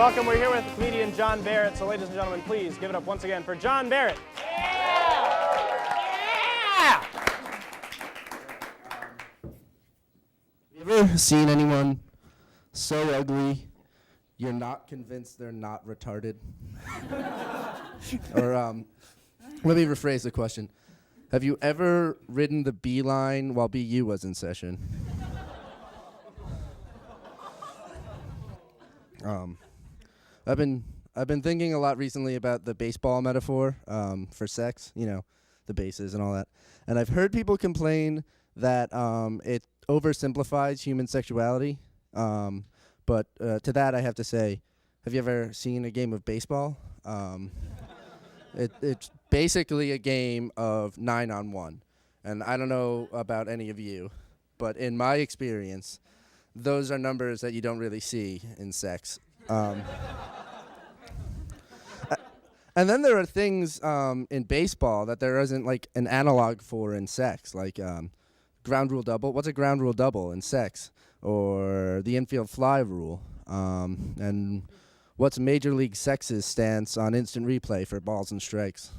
Welcome. We're here with comedian John Barrett. So, ladies and gentlemen, please give it up once again for John Barrett. Yeah! Have you ever seen anyone so ugly you're not convinced they're not retarded? Or let me rephrase the question. Have you ever ridden the beeline while BU was in session? I've been thinking a lot recently about the baseball metaphor for sex, you know, the bases and all that. And I've heard people complain that it oversimplifies human sexuality. But to that I have to say, have you ever seen a game of baseball? It's basically a game of 9-on-1. And I don't know about any of you, but in my experience, those are numbers that you don't really see in sex. And then there are things in baseball that there isn't like an analog for in sex, like ground rule double. What's a ground rule double in sex? Or the infield fly rule? And what's Major League Sex's stance on instant replay for balls and strikes?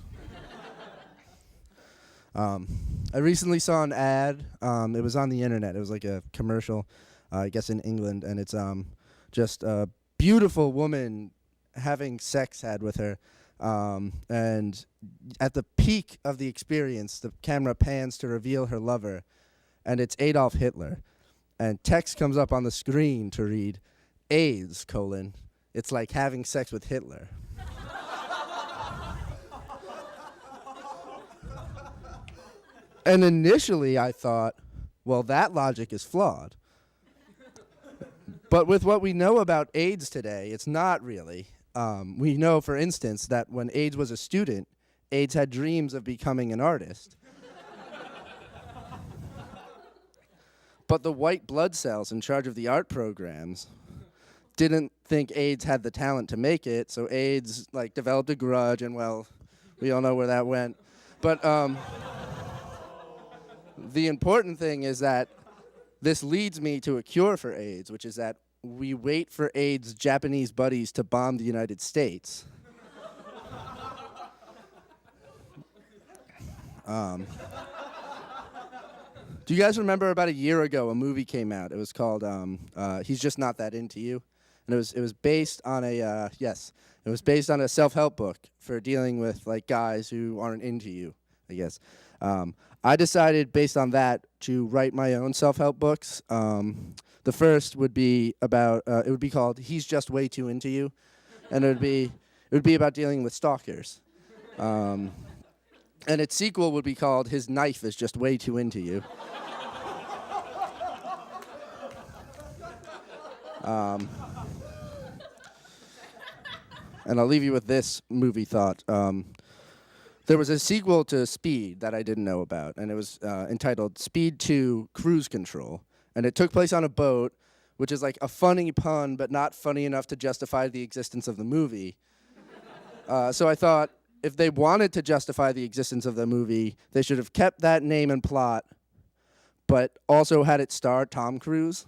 I recently saw an ad. It was on the internet. It was like a commercial, I guess in England, and it's just a beautiful woman having sex had with her. And at the peak of the experience, the camera pans to reveal her lover, and it's Adolf Hitler. And text comes up on the screen to read, AIDS, : it's like having sex with Hitler. And initially I thought, well, that logic is flawed. But with what we know about AIDS today, it's not really. We know, for instance, that when AIDS was a student, AIDS had dreams of becoming an artist. But the white blood cells in charge of the art programs didn't think AIDS had the talent to make it, so AIDS developed a grudge, and well, we all know where that went. But the important thing is that this leads me to a cure for AIDS, which is that we wait for AIDS' Japanese buddies to bomb the United States. Do you guys remember about a year ago a movie came out? It was called He's Just Not That Into You, and it was based on a it was based on a self-help book for dealing with guys who aren't into you, I guess. I decided based on that to write my own self-help books. The first would be about it would be called He's Just Way Too Into You, and it would be about dealing with stalkers. And its sequel would be called His Knife Is Just Way Too Into You. And I'll leave you with this movie thought. There was a sequel to Speed that I didn't know about, and it was entitled Speed 2 Cruise Control. And it took place on a boat, which is like a funny pun, but not funny enough to justify the existence of the movie. So I thought, if they wanted to justify the existence of the movie, they should have kept that name and plot, but also had it star Tom Cruise.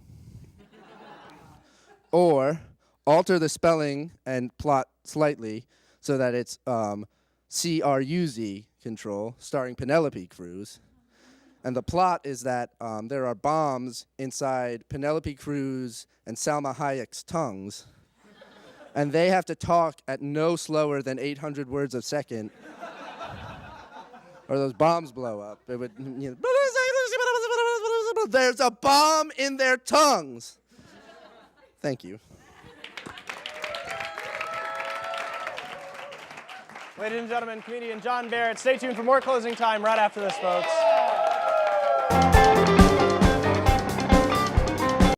Or alter the spelling and plot slightly so that it's C-R-U-Z, Control, starring Penelope Cruz. And the plot is that there are bombs inside Penelope Cruz and Salma Hayek's tongues, and they have to talk at no slower than 800 words a second, or those bombs blow up. It would, there's a bomb in their tongues. Thank you. Ladies and gentlemen, comedian John Barrett. Stay tuned for more closing time right after this, folks.